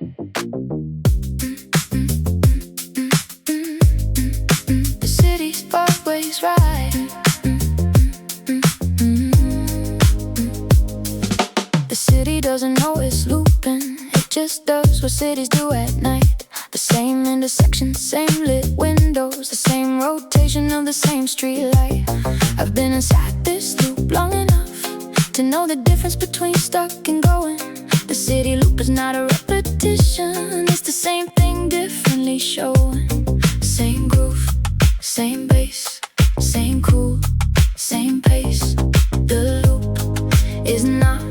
The city's always right. The city doesn't know it's looping, it just does what cities do at night. The same intersection, same lit windows, the same rotation of the same street light. I've been inside this loop long enough to know the difference between stuck and going. The city loop is not a repetition, it's the same thing differently showing. Same groove, same bass, same cool, same pace. The loop is not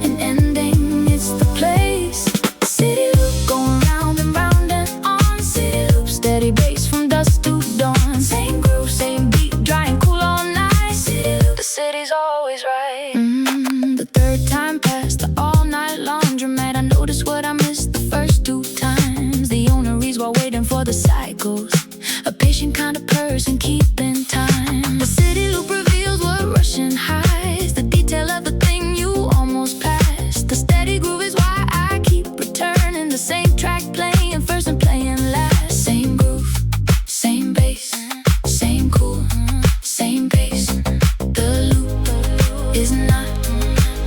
an ending, it's the place. The city loop going round and round and on. City loop, steady bass from dusk to dawn. Same groove, same beat, dry and cool all night. City loop, the city's always right. The third time past the all-night laundromat, I noticed what I missed the first two times. The owner reads while waiting for the cycles, a patient kind of person keeping time. The city loop reveals what rushing hides, the detail of the thing you almost passed. The steady groove is why I keep returning. The same track playing first and playing last. Same groove, same bass, same cool, same pace. The loop is not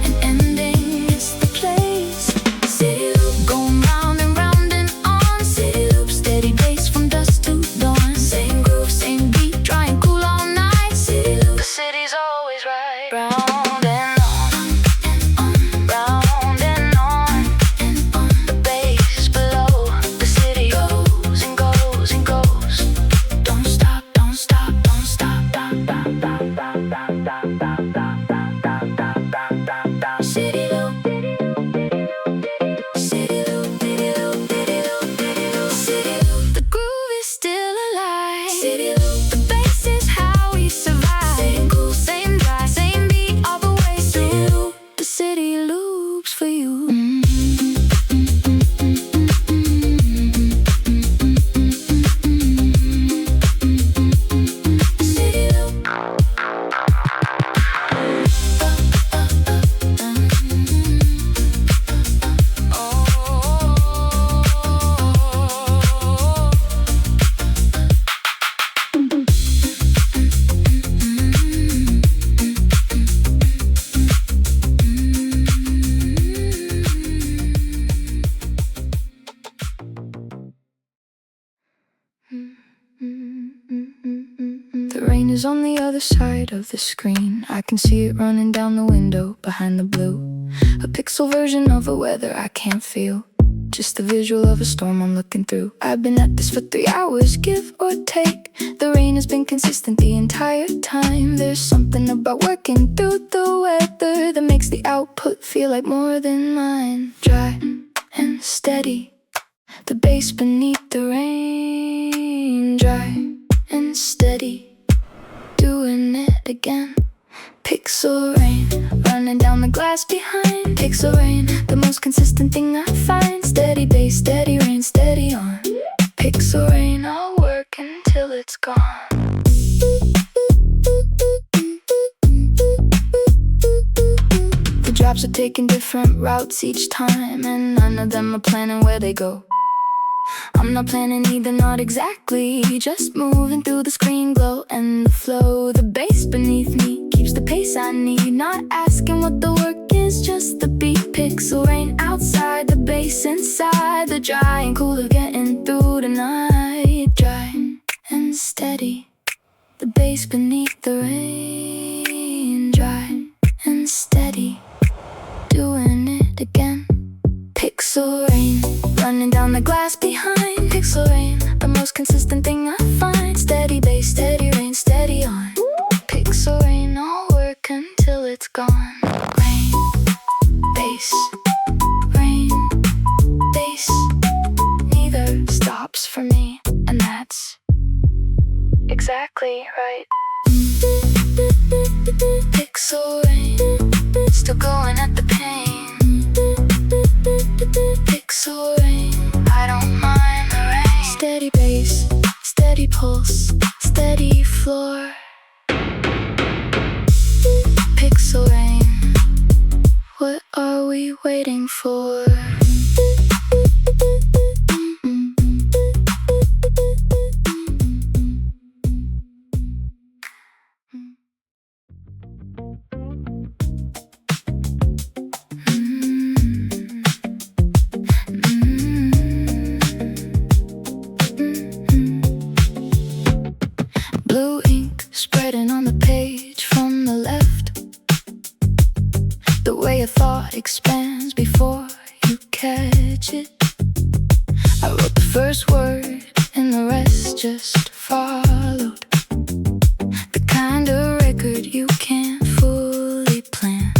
an ending, it's the place. City loop going round and round and on. City loop, steady bass from dusk to dawn. Same groove, same beat, dry and cool all night. City loop, the city's always right. Round and on, round and on, the bass below. The city goes and goes and goes. Don't stop, don't stop, don't stop. City loop, city loop, city loop, city loop, city loop. The groove is still alive. City loop, the bass is how we survive. Same cool, same dry, same beat all the way through. The city loops for you. City loop. The rain is on the other side of the screen. I can see it running down the window behind the blue. A pixel version of the weather I can't feel, just the visual of a storm I'm looking through. I've been at this for 3 hours, give or take. The rain has been consistent the entire time. There's something about working through the weather that makes the output feel like more than mine. Dry and steady, the bass beneath the rain. Dry and steady, doing it again. Pixel rain, running down the glass behind. Pixel rain, the most consistent thing I find. Steady bass, steady rain, steady on. Pixel rain, I'll work until it's gone. The drops are taking different routes each time, and none of them are planning where they go. I'm not planning either, not exactly, just moving through the screen glow and the flow. The bass beneath me keeps the pace I need, not asking what the work is, just the beat. Pixel rain outside, the bass inside. The dry and cool of getting through the night. Dry and steady, the bass beneath the rain. Dry and steady, doing it again. Pixel rain, running down the glass behind. Pixel rain, the most consistent thing I find. Steady bass, steady rain, steady on. Pixel rain, I'll work until it's gone. Rain, bass, rain, bass. Neither stops for me, and that's exactly right. Pixel rain, still going at the pain. Pixel rain, I don't mind the rain. Steady bass, steady pulse, steady floor. Pixel rain, what are we waiting for? lines before you catch it. I wrote the first word and the rest just followed. The kind of record you can't fully plan.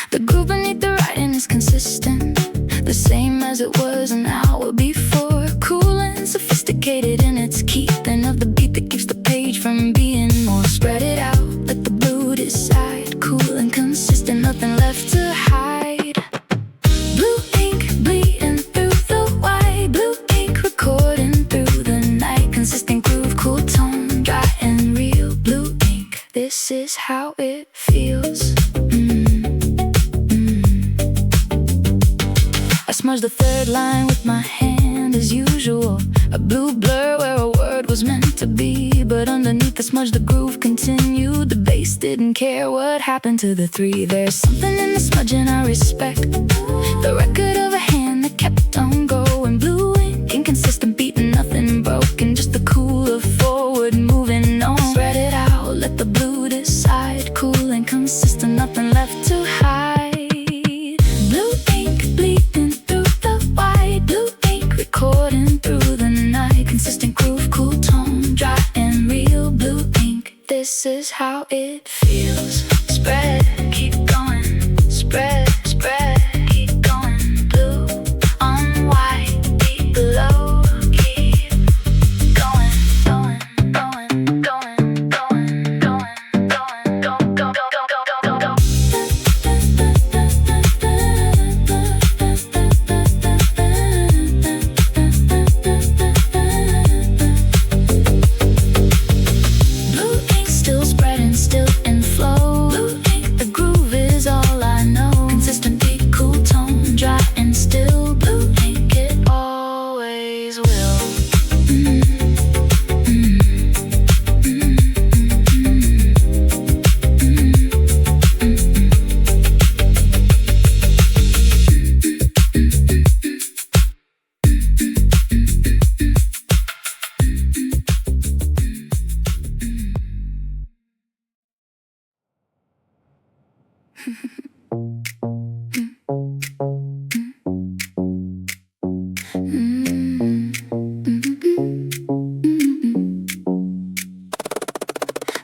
The groove beneath the writing is consistent, the same as it was an hour before. Cool and sophisticated in its keeping of the beat that keeps the page from being more. Spread it out, let the blue decide. Cool and consistent, nothing left to hide. Blue ink bleeding through the white. Blue ink recording through the night. Consistent groove, cool tone, dry and real. Blue ink, this is how it feels. I smudged the third line with my hand as usual. A blue blur where a word was meant to be. But underneath the smudge the groove continued. The bass didn't care what happened to the three. There's something in the smudging I respect. The record of a hand that kept on going. Blue ink, inconsistent beat and nothing broken. Just the cool of forward moving on. Spread it out, let the blue decide. Cool and consistent, nothing left to hide. Blue ink bleeding through the white. Blue ink recording through the night. Consistent groove, cool tone, dry and real. Blue ink, this is how it feels. Spread, keep going. Spread, spread, keep going. Blue on white, beat below. Keep going, going, going, going, going, going, going, go, go, go, go, go, go, go. Blue ink still spreading, still in flow. Blue ink, the groove is all I know. Consistent beat, cool tone, dry and still. Blue ink, it always will.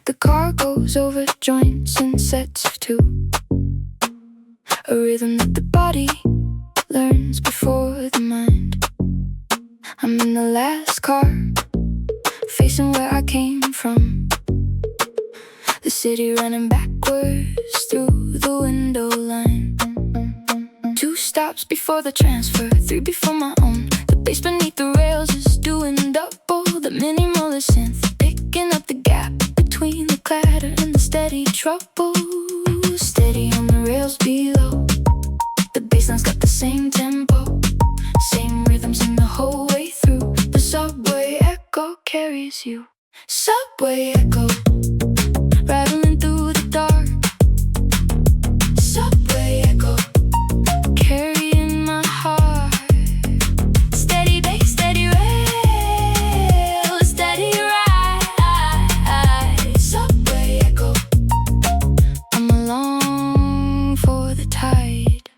The car goes over joints and sets of two. A rhythm that the body learns before the mind. I'm in the last car, facing where I came from. The city running backwards through the window line. 2 stops before the transfer, 3 before my own. The bass beneath the rails is doing double. The minimal is synth, picking up the gap between the clatter and the steady trouble. Steady on the rails below. The bassline's got the same tempo, same rhythm, sing the whole way through. The subway echo carries you. Subway echo, rattling through the dark. Subway echo, carrying my heart. Steady bass, steady rail, steady ride. Subway echo, I'm along for the tide.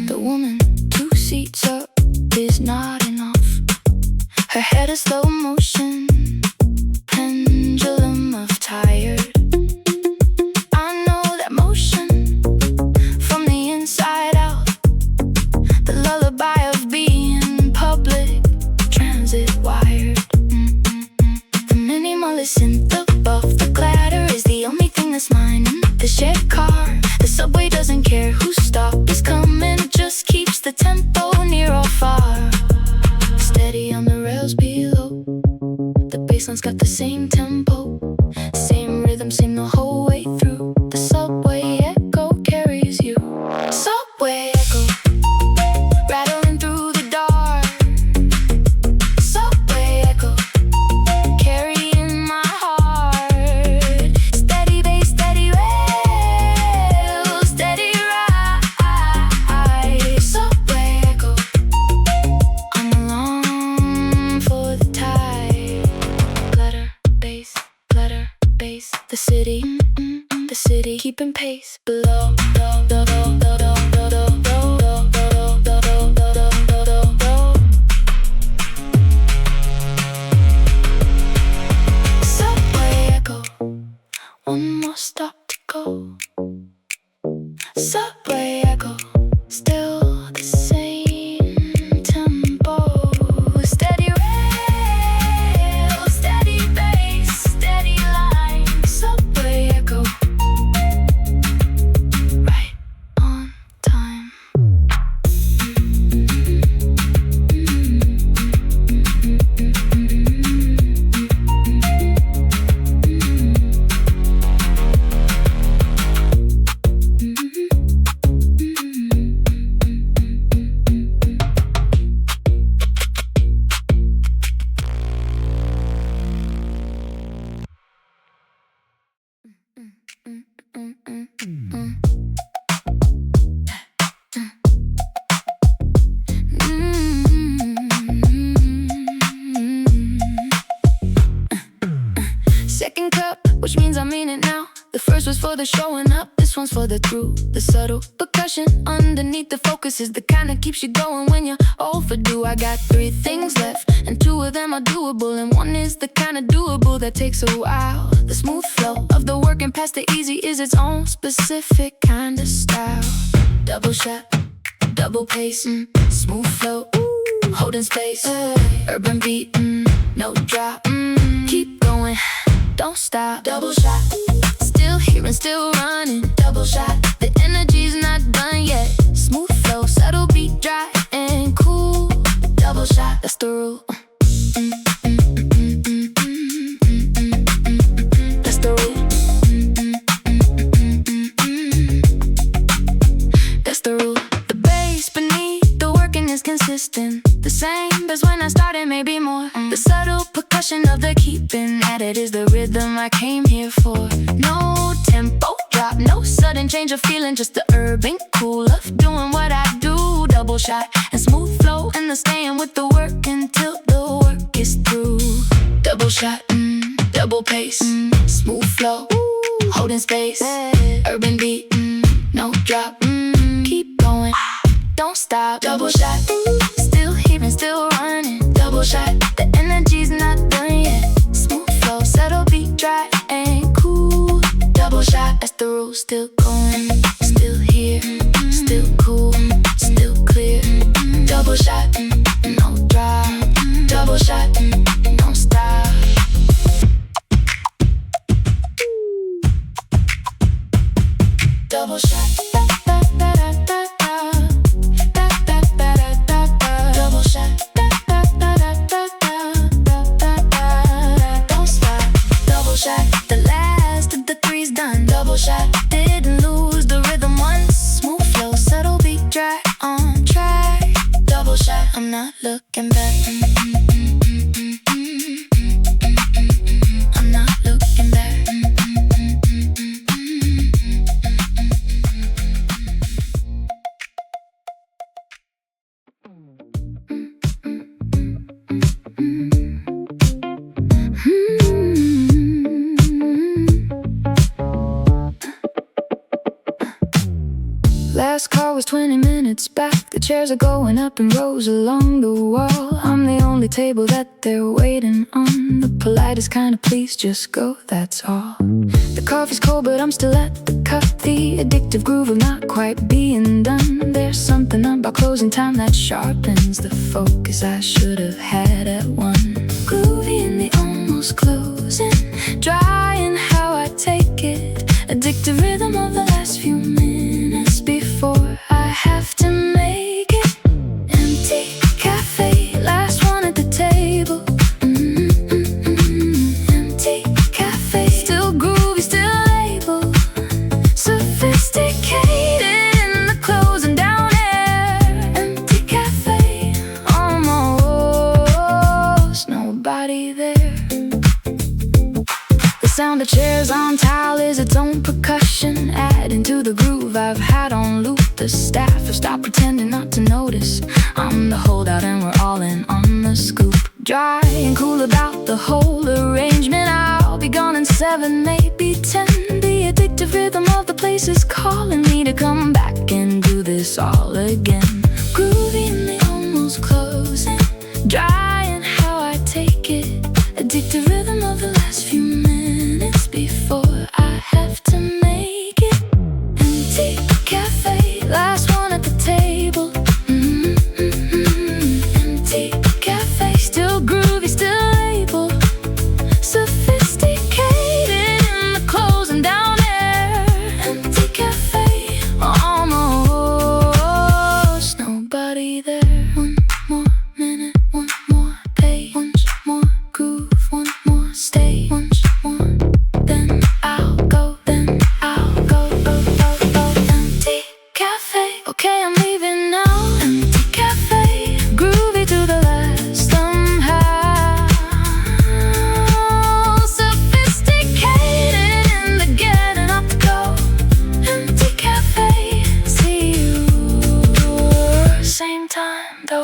The woman 2 seats up is not enough. bass. The city keeping pace below. Subway echo, one more stop to go. Subway echo, still the same tempo. Steady rail, steady bass, steady line. Subway echo, right on time. Second cup, which means I mean it now. The first was for the showing up, this one's for the through. The subtle percussion underneath the focus is the kind that keeps you going when you're overdue. I got 3 things left, and 2 of them are doable, and 1 is the kind of doable that takes a while. The smooth flow of the working past the easy is its own specific kind of style. Double shot, double pace, smooth flow, holding space, urban beat, no drop, keep going, don't stop. Double shot, still here and still running. Double shot, the energy's not done yet. Smooth flow, subtle beat, dry and cool. Double shot, that's the rule. That's the rule. That's the rule. The bass beneath the working is consistent, the same as when I started, maybe more. The subtle percussion of the keeping at it is the rhythm I came here for. No tempo drop, no sudden change of feeling, just the urban cool of doing what I do. Double shot and smooth flow, and the staying with the work until the work is through. Double shot, double pace, smooth flow, holding space, urban beat, no drop, keep going, don't stop. Double shot, still here and still running. Double shot, the energy's not done yet. Smooth flow, subtle beat, dry and cool. Double shot, that's the rule. Still going, still here, still cool, still clear. Double shot, no drop. Double shot, don't stop. Double shot. Double shot. Don't stop. Double shot. The last of the 3's done. Double shot. Didn't lose the rhythm once. Smooth flow, subtle beat, dry on track. Double shot. I'm not looking back. I'm not looking back. Last call was 20 minutes back. The chairs are going up in rows along the wall. I'm the only table that they're waiting on. The politest kind of please just go, that's all. The coffee's cold but I'm still at the cup. The addictive groove of not quite being done. There's something about closing time that sharpens the focus I should have had at 1. Groovy in the almost closing, dry in how I take it. Addictive rhythm of the last few minutes before I have to make it. Empty cafe, last one at the table. Empty cafe, still groovy, still able. Sophisticated in the closing down air. Empty cafe, almost nobody there. The sound of chairs on tile is its own percussion, adding to the groove I've had on loop. The staff have stopped pretending not to notice. I'm the holdout and we're all in on the scoop. Dry and cool about the whole arrangement. I'll be gone in 7, maybe 10. The addictive rhythm of the place is calling me to come back and do this all again. Groovy and the almost closing, dry and how I take it. Addictive rhythm of the last few minutes before I have to make it. Empty cafe, last one at the table. Empty cafe, still groovy, still able. Sophisticated in the closing down air. Empty cafe, almost nobody there. One more minute, one more pay, once more groove, one more stay, once more. Then I'll go, then I'll go. Empty cafe, okay, I'm leaving now. Empty cafe, groovy to the last somehow. Sophisticated in the getting up to go. Empty cafe, see you same time though.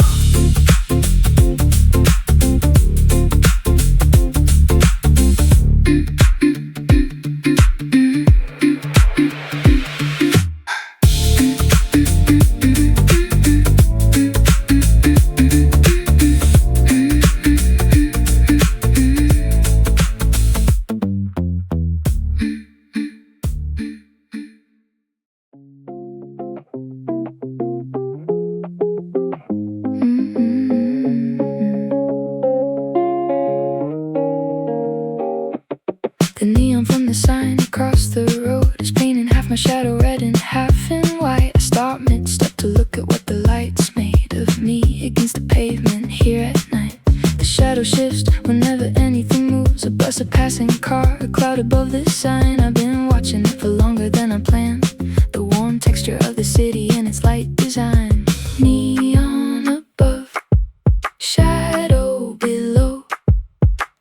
The neon from the sign across the road is painting half my shadow red and half in white. I stop mid-step to look at what the lights made of me against the pavement here at night. The shadow shifts whenever anything moves. A bus, a passing car, a cloud above the sign. I've been watching it for longer than I planned. The warm texture of the city and its light design. Neon above, shadow below,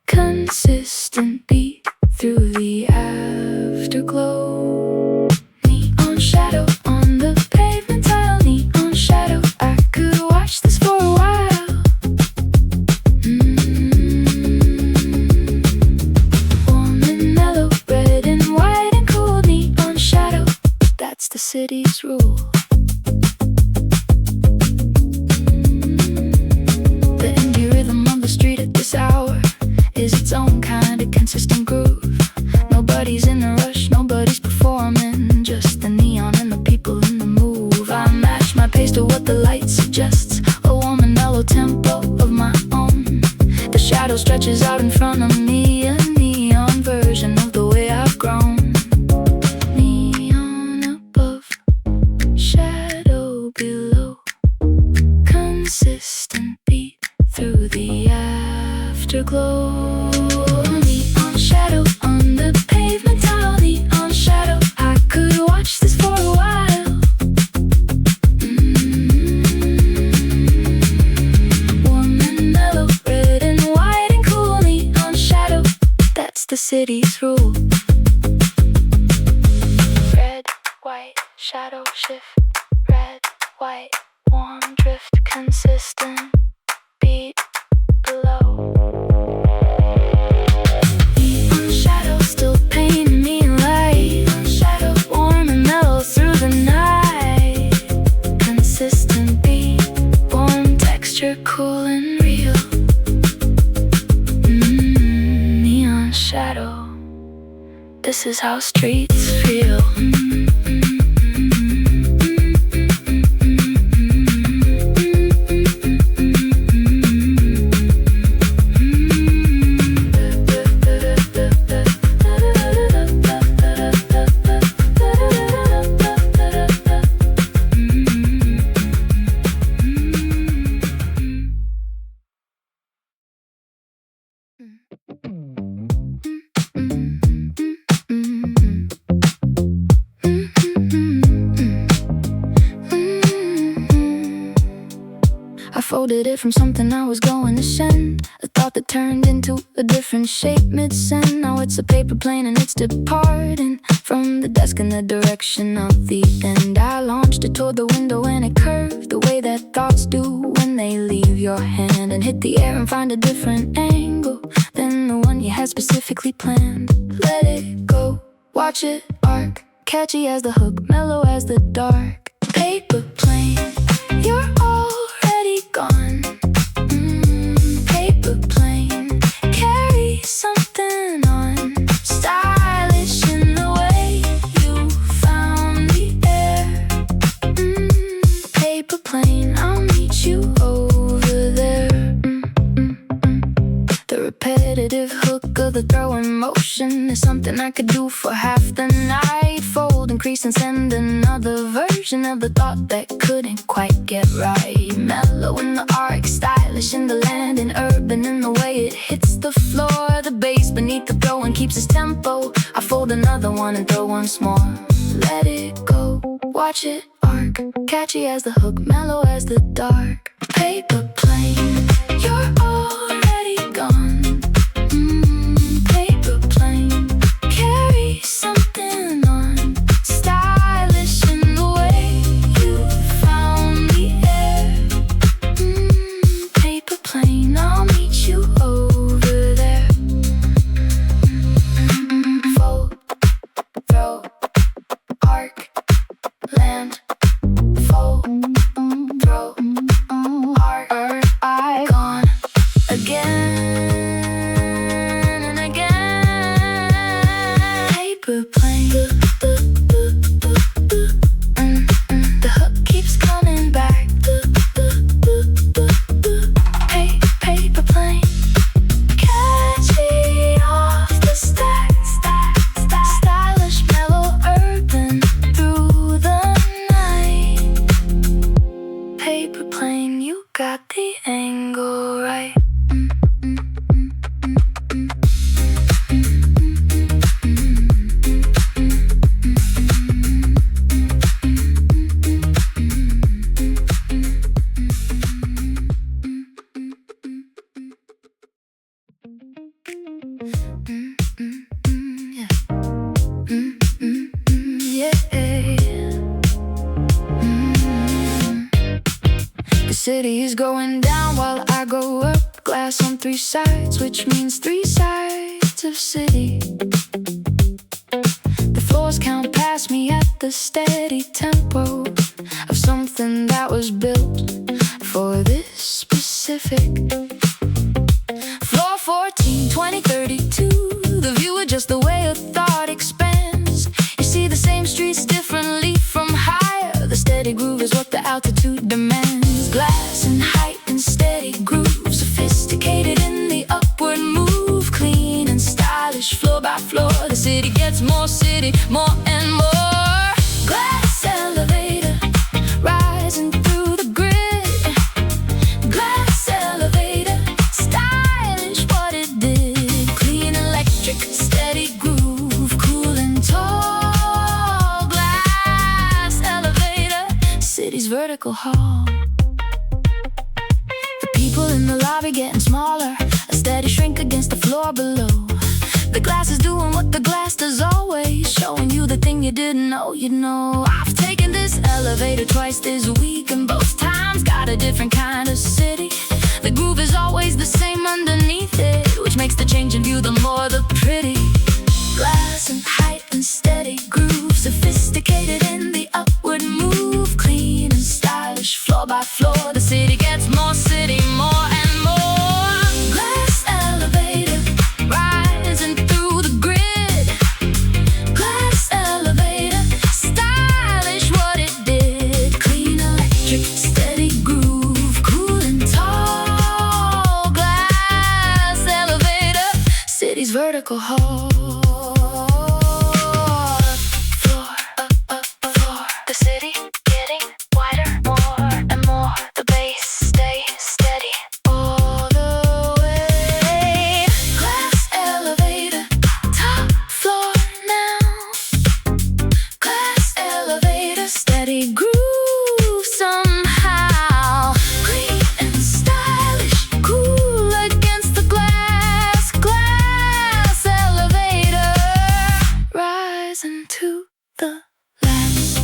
consistent beat through the afterglow. Neon shadow on the pavement tile. Neon shadow, I could watch this for a while. Warm and mellow, red and white and cool. Neon shadow, that's the city's rule. The indie rhythm on the street at this hour is its own kind of consistent groove. Nobody's in a rush, nobody's performing, just the neon and the people in the move. I match my pace to what the light suggests, a warm and mellow tempo of my own. The shadow stretches out in front of me, a neon version of the way I've grown. Neon above, shadow below, consistent beat through the afterglow. Neon shadow on the pavement tile. Neon shadow, I could watch this for a while. Warm and mellow, red and white and cool. Neon shadow, that's the city's rule. Red, white, shadow shift. Red, white, warm drift, consistent beat below. Neon shadow still painting me light. Neon shadow, warm and mellow through the night. Consistent beat, warm texture, cool and real. Neon shadow, this is how streets feel. I folded it from something I was going to send, a thought that turned into a different shape mid-send. Now it's a paper plane and it's departing from the desk in the direction of the end. I launched it toward the window and it curved the way that thoughts do when they leave your hand and hit the air and find a different angle than the one you had specifically planned. Let it go, watch it arc, catchy as the hook, mellow as the dark. Paper plane, you're already gone. Paper plane, carry something on. Stylish in the way you found the air. Paper plane, I'll meet you over there. The repetitive hook of the throwing motion is something I could do for half the night. Fold, increase, and send another version of the thought that couldn't quite get right. Mellow in the arc, stylish in the landing, urban in the way it hits the floor. The bass beneath the throw and keeps its tempo. I fold another one and throw once more. Let it go, watch it arc, catchy as the hook, mellow as the dark. Paper plane, you're already gone. Paper plane, carry something on. Stylish in the way you found the air. Paper plane, I'll meet you over there. Fold, throw, arc, land. Fold, throw, arc, gone again and again. Paper plane, the hook keeps coming back. Paper plane, catchy off the stack. Stylish, mellow, urban through the night. Paper plane, you got the angle right. The city is going down while I go up. Glass on three sides, which means three sides of city. The floors count past me at the steady tempo of something that was built for this specific. Floor 14, 20, 32. The view adjusts the way a thought expands. You see the same streets differently from higher. The steady groove is what the altitude demands. Glass and height and steady groove, sophisticated in the upward move, clean and stylish floor by floor. The city gets more city, more and more. Glass elevator, rising through the grid. Glass elevator, stylish what it did. Clean electric, steady groove, cool and tall. Glass elevator, city's vertical hall. The people in the lobby getting smaller, a steady shrink against the floor below. The glass is doing what the glass does always, showing you the thing you didn't know you'd know. I've taken this elevator twice this week, and both times got a different kind of city. The groove is always the same underneath it, which makes the change in view the more the pretty. Glass and height and steady groove, sophisticated in the upward move, clean and stylish floor by floor. The city gets more city, more and more. Glass elevator, rising through the grid. Glass elevator, stylish what it did. Clean electric, steady groove, cool and tall. Glass elevator, city's vertical hall. The city getting wider, more and more. The bass stay steady all the way. Glass elevator, top floor now. Glass elevator, steady groove somehow. Clean and stylish, cool against the glass. Glass elevator, rising to the last.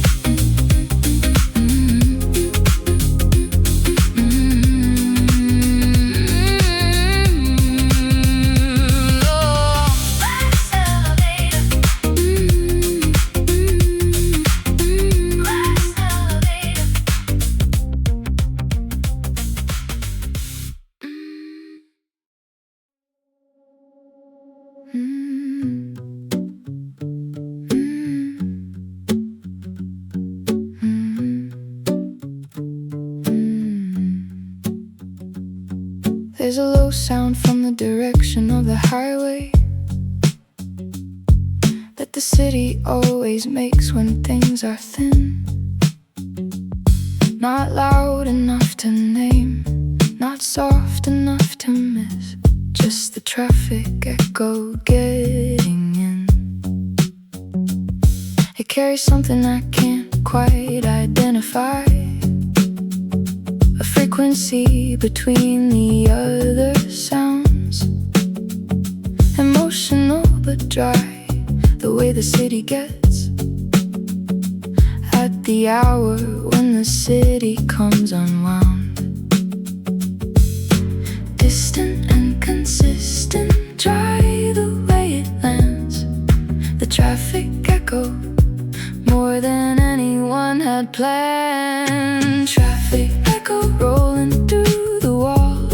There's a low sound from the direction of the highway that the city always makes when things are thin. Not loud enough to name, not soft enough to miss, just the traffic echo getting in. It carries something I can't quite identify, a frequency between the other sounds. Emotional but dry, the way the city gets at the hour when the city comes unwound. Distant and consistent, dry the way it lands. The traffic echo more than anyone had planned. Traffic echo rolling through the wall.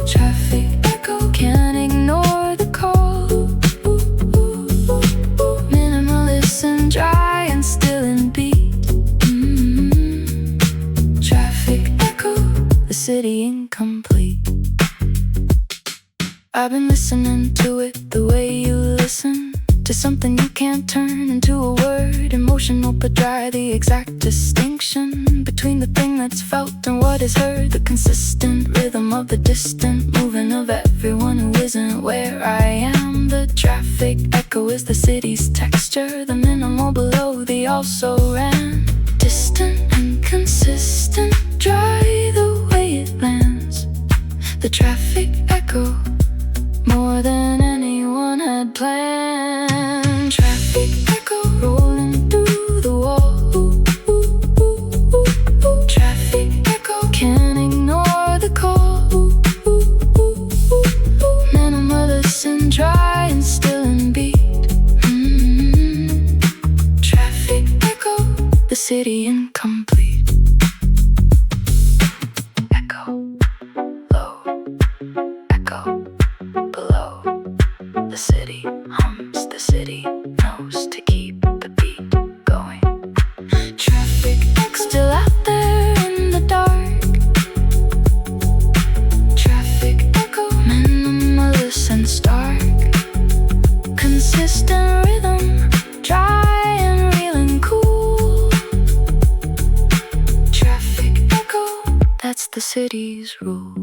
Traffic echo can't ignore the call. Minimalist and dry and still in beat. Traffic echo, the city incomplete. I've been listening to it the way you listen to something you can't turn into a word. Emotional but dry, the exact distinction between the thing that's felt and what is heard. The consistent rhythm of the distant moving of everyone who isn't where I am. The traffic echo is the city's texture, the minimal below the also ran. Distant and consistent, dry the way it lands. The traffic echo more than anyone had planned. Traffic echo rolling through the wall. Traffic echo can't ignore the call. Minimalist and dry and still in beat. Traffic echo, the city incomplete. Echo low, echo below. The city hums, the city knows to keep the beat going. Traffic echo still out there in the dark. Traffic echo, minimalist and stark. Consistent rhythm, dry and real and cool. Traffic echo, that's the city's rule.